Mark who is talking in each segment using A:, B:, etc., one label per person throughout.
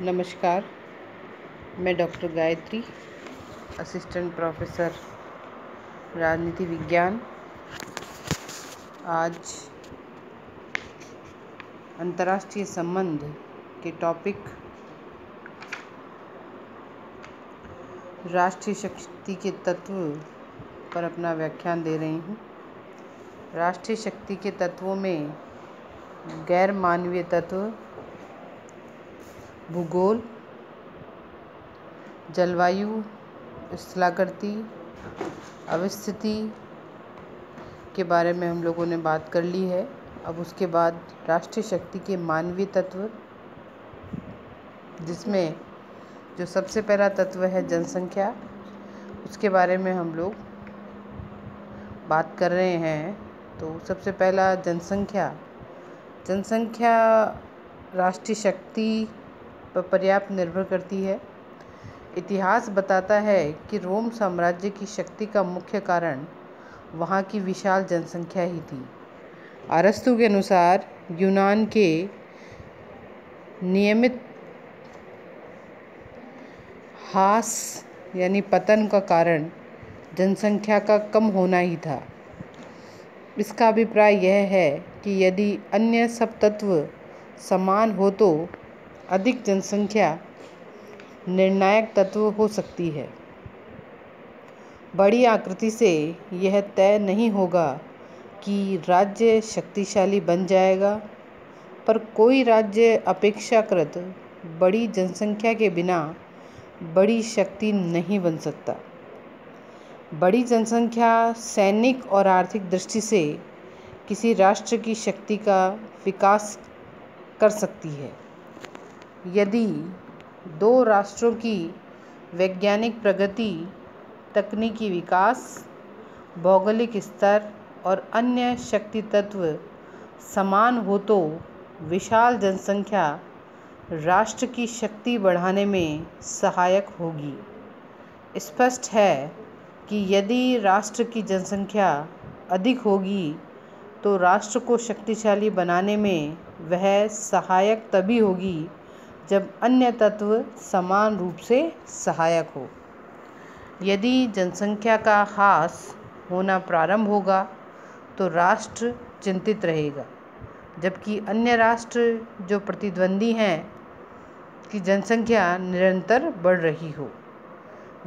A: नमस्कार। मैं doctor Gayatri, assistant professor राजनीति विज्ञान। आज अंतर्राष्ट्रीय संबंध के टॉपिक राष्ट्रीय शक्ति के तत्व पर अपना व्याख्यान दे रही हूँ। राष्ट्रीय शक्ति के तत्वों में गैर मानवीय तत्व, भूगोल, जलवायु, स्थलाकृति, अवस्थिति के बारे में हम लोगों ने बात कर ली है। अब उसके बाद राष्ट्रीय शक्ति के मानवीय तत्व, जिसमें जो सबसे पहला तत्व है जनसंख्या, उसके बारे में हम लोग बात कर रहे हैं। तो सबसे पहला जनसंख्या राष्ट्रीय शक्ति पर पर्याप्त निर्भर करती है। इतिहास बताता है कि रोम साम्राज्य की शक्ति का मुख्य कारण वहाँ की विशाल जनसंख्या ही थी। अरस्तु के अनुसार यूनान के नियमित ह्रास यानी पतन का कारण जनसंख्या का कम होना ही था। इसका अभिप्राय यह है कि यदि अन्य सब तत्व समान हो तो अधिक जनसंख्या निर्णायक तत्व हो सकती है। बड़ी आकृति से यह तय नहीं होगा कि राज्य शक्तिशाली बन जाएगा, पर कोई राज्य अपेक्षाकृत बड़ी जनसंख्या के बिना बड़ी शक्ति नहीं बन सकता। बड़ी जनसंख्या सैनिक और आर्थिक दृष्टि से किसी राष्ट्र की शक्ति का विकास कर सकती है। यदि दो राष्ट्रों की वैज्ञानिक प्रगति, तकनीकी विकास, भौगोलिक स्तर और अन्य शक्ति तत्व समान हो तो विशाल जनसंख्या राष्ट्र की शक्ति बढ़ाने में सहायक होगी। स्पष्ट है कि यदि राष्ट्र की जनसंख्या अधिक होगी तो राष्ट्र को शक्तिशाली बनाने में वह सहायक तभी होगी जब अन्य तत्व समान रूप से सहायक हो। यदि जनसंख्या का ह्रास होना प्रारंभ होगा तो राष्ट्र चिंतित रहेगा, जबकि अन्य राष्ट्र जो प्रतिद्वंदी हैं की जनसंख्या निरंतर बढ़ रही हो।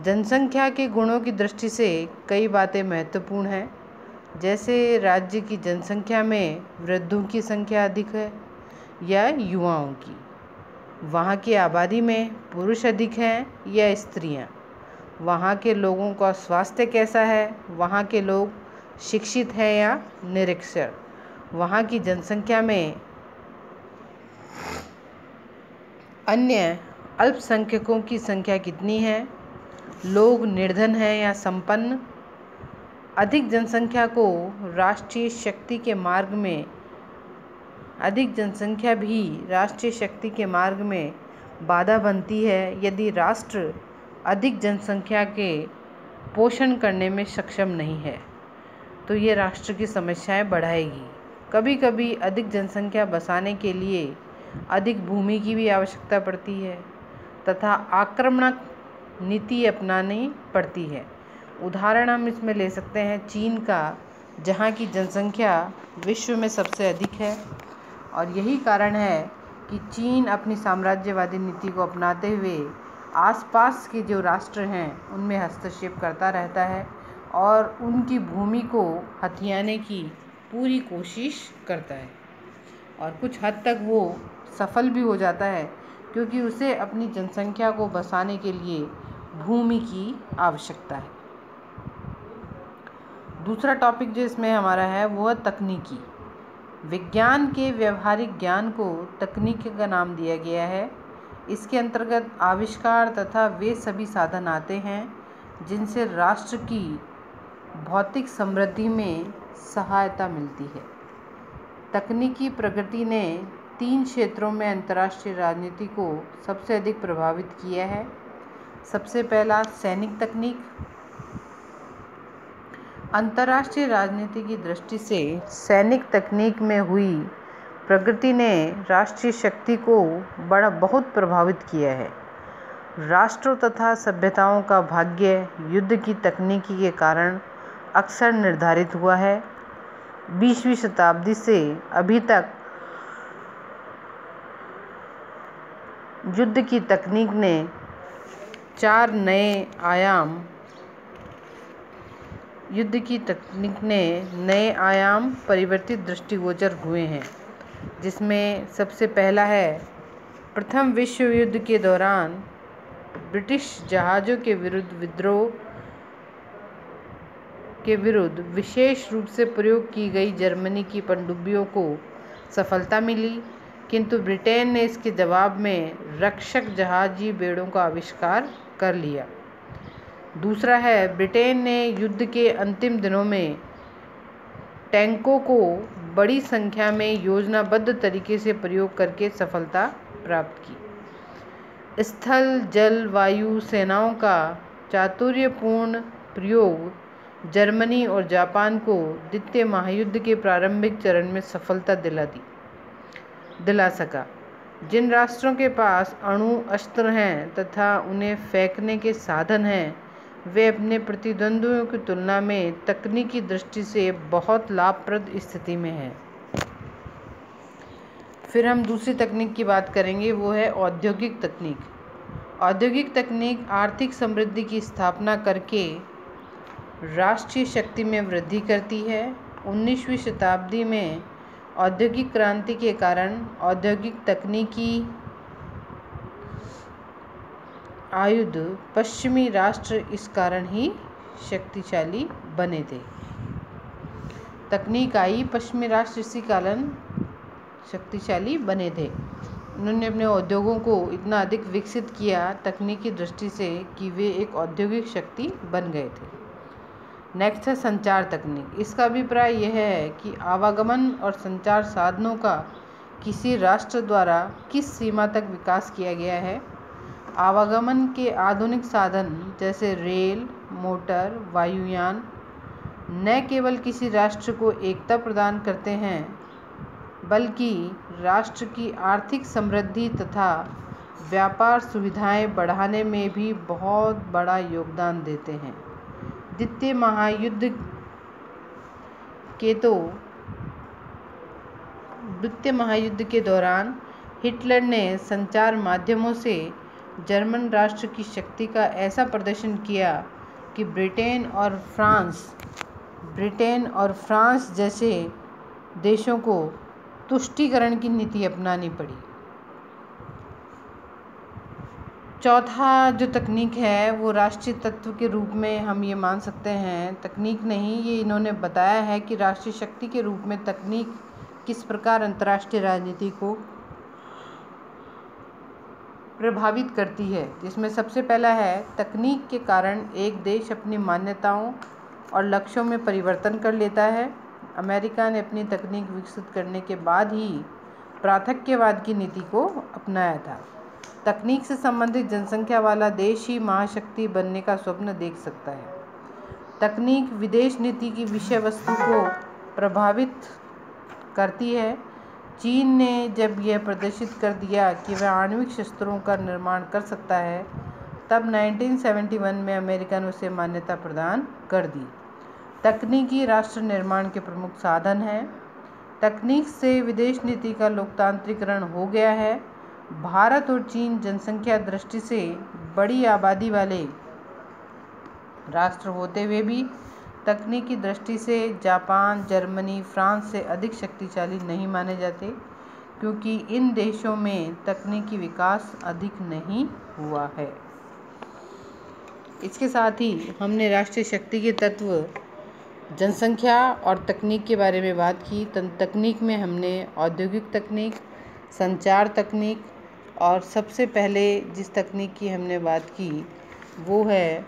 A: जनसंख्या के गुणों की दृष्टि से कई बातें महत्वपूर्ण हैं, जैसे राज्य की जनसंख्या में वृद्धों की संख्या अधिक है या युवाओं की, वहाँ की आबादी में पुरुष अधिक हैं या स्त्रियाँ, वहाँ के लोगों का स्वास्थ्य कैसा है, वहाँ के लोग शिक्षित हैं या निरक्षर, वहाँ की जनसंख्या में अन्य अल्पसंख्यकों की संख्या कितनी है, लोग निर्धन हैं या संपन्न। अधिक जनसंख्या भी राष्ट्रीय शक्ति के मार्ग में बाधा बनती है यदि राष्ट्र अधिक जनसंख्या के पोषण करने में सक्षम नहीं है, तो ये राष्ट्र की समस्याएं बढ़ाएगी। कभी कभी अधिक जनसंख्या बसाने के लिए अधिक भूमि की भी आवश्यकता पड़ती है तथा आक्रामक नीति अपनानी पड़ती है। उदाहरण हम इसमें ले सकते हैं चीन का, जहाँ की जनसंख्या विश्व में सबसे अधिक है, और यही कारण है कि चीन अपनी साम्राज्यवादी नीति को अपनाते हुए आसपास के जो राष्ट्र हैं उनमें हस्तक्षेप करता रहता है और उनकी भूमि को हथियाने की पूरी कोशिश करता है, और कुछ हद तक वो सफल भी हो जाता है, क्योंकि उसे अपनी जनसंख्या को बसाने के लिए भूमि की आवश्यकता है। दूसरा टॉपिक जो इसमें हमारा है वो है तकनीकी। विज्ञान के व्यवहारिक ज्ञान को तकनीक का नाम दिया गया है। इसके अंतर्गत आविष्कार तथा वे सभी साधन आते हैं जिनसे राष्ट्र की भौतिक समृद्धि में सहायता मिलती है। तकनीकी प्रगति ने 3 क्षेत्रों में अंतर्राष्ट्रीय राजनीति को सबसे अधिक प्रभावित किया है। सबसे पहला सैनिक तकनीक। अंतर्राष्ट्रीय राजनीति की दृष्टि से सैनिक तकनीक में हुई प्रगति ने राष्ट्रीय शक्ति को बहुत प्रभावित किया है। राष्ट्रों तथा सभ्यताओं का भाग्य युद्ध की तकनीकी के कारण अक्सर निर्धारित हुआ है। 20वीं शताब्दी से अभी तक युद्ध की तकनीक ने 4 नए आयाम परिवर्तित दृष्टिगोचर हुए हैं, जिसमें सबसे पहला है प्रथम विश्व युद्ध के दौरान ब्रिटिश जहाज़ों के विरुद्ध विद्रोह के विरुद्ध विशेष रूप से प्रयोग की गई जर्मनी की पनडुब्बियों को सफलता मिली, किंतु ब्रिटेन ने इसके जवाब में रक्षक जहाजी बेड़ों का आविष्कार कर लिया। दूसरा है ब्रिटेन ने युद्ध के अंतिम दिनों में टैंकों को बड़ी संख्या में योजनाबद्ध तरीके से प्रयोग करके सफलता प्राप्त की। स्थल, जल, वायु सेनाओं का चातुर्यपूर्ण प्रयोग जर्मनी और जापान को द्वितीय महायुद्ध के प्रारंभिक चरण में सफलता दिला सका। जिन राष्ट्रों के पास अणु अस्त्र हैं तथा उन्हें फेंकने के साधन हैं, वे अपने प्रतिद्वंद्वियों की तुलना में तकनीकी दृष्टि से बहुत लाभप्रद स्थिति में हैं। फिर हम दूसरी तकनीक की बात करेंगे, वो है औद्योगिक तकनीक। औद्योगिक तकनीक आर्थिक समृद्धि की स्थापना करके राष्ट्रीय शक्ति में वृद्धि करती है। 19वीं शताब्दी में औद्योगिक क्रांति के कारण औद्योगिक तकनीकी आयुध पश्चिमी राष्ट्र इस कारण ही शक्तिशाली बने थे। तकनीक आई, पश्चिमी राष्ट्र इसी कारण शक्तिशाली बने थे। उन्होंने अपने उद्योगों को इतना अधिक विकसित किया तकनीकी दृष्टि से कि वे एक औद्योगिक शक्ति बन गए थे। नेक्स्ट है संचार तकनीक। इसका अभिप्राय यह है कि आवागमन और संचार साधनों का किसी राष्ट्र द्वारा किस सीमा तक विकास किया गया है। आवागमन के आधुनिक साधन जैसे रेल, मोटर, वायुयान न केवल किसी राष्ट्र को एकता प्रदान करते हैं, बल्कि राष्ट्र की आर्थिक समृद्धि तथा व्यापार सुविधाएं बढ़ाने में भी बहुत बड़ा योगदान देते हैं। द्वितीय महायुद्ध के दौरान हिटलर ने संचार माध्यमों से जर्मन राष्ट्र की शक्ति का ऐसा प्रदर्शन किया कि ब्रिटेन और फ्रांस जैसे देशों को तुष्टीकरण की नीति अपनानी पड़ी। चौथा जो तकनीक है वो राष्ट्रीय तत्व के रूप में हम ये मान सकते हैं, तकनीक नहीं, ये इन्होंने बताया है कि राष्ट्रीय शक्ति के रूप में तकनीक किस प्रकार अंतर्राष्ट्रीय राजनीति को प्रभावित करती है। जिसमें सबसे पहला है तकनीक के कारण एक देश अपनी मान्यताओं और लक्ष्यों में परिवर्तन कर लेता है। अमेरिका ने अपनी तकनीक विकसित करने के बाद ही पृथक्वाद की नीति को अपनाया था। तकनीक से संबंधित जनसंख्या वाला देश ही महाशक्ति बनने का स्वप्न देख सकता है। तकनीक विदेश नीति की विषय वस्तु को प्रभावित करती है। चीन ने जब यह प्रदर्शित कर दिया कि वह आणविक शस्त्रों का निर्माण कर सकता है, तब 1971 में अमेरिका ने उसे मान्यता प्रदान कर दी। तकनीकी राष्ट्र निर्माण के प्रमुख साधन हैं। तकनीक से विदेश नीति का लोकतांत्रिकरण हो गया है। भारत और चीन जनसंख्या दृष्टि से बड़ी आबादी वाले राष्ट्र होते हुए भी तकनीकी दृष्टि से जापान, जर्मनी, फ्रांस से अधिक शक्तिशाली नहीं माने जाते, क्योंकि इन देशों में तकनीकी विकास अधिक नहीं हुआ है। इसके साथ ही हमने राष्ट्रीय शक्ति के तत्व, जनसंख्या और तकनीक के बारे में बात की। तकनीक में हमने औद्योगिक तकनीक, संचार तकनीक और सबसे पहले जिस तकनीक की हमने बात की वो है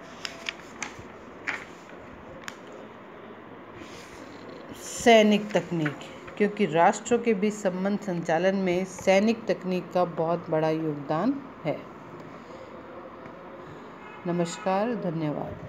A: सैनिक तकनीक, क्योंकि राष्ट्रों के बीच संबंध संचालन में सैनिक तकनीक का बहुत बड़ा योगदान है। नमस्कार, धन्यवाद।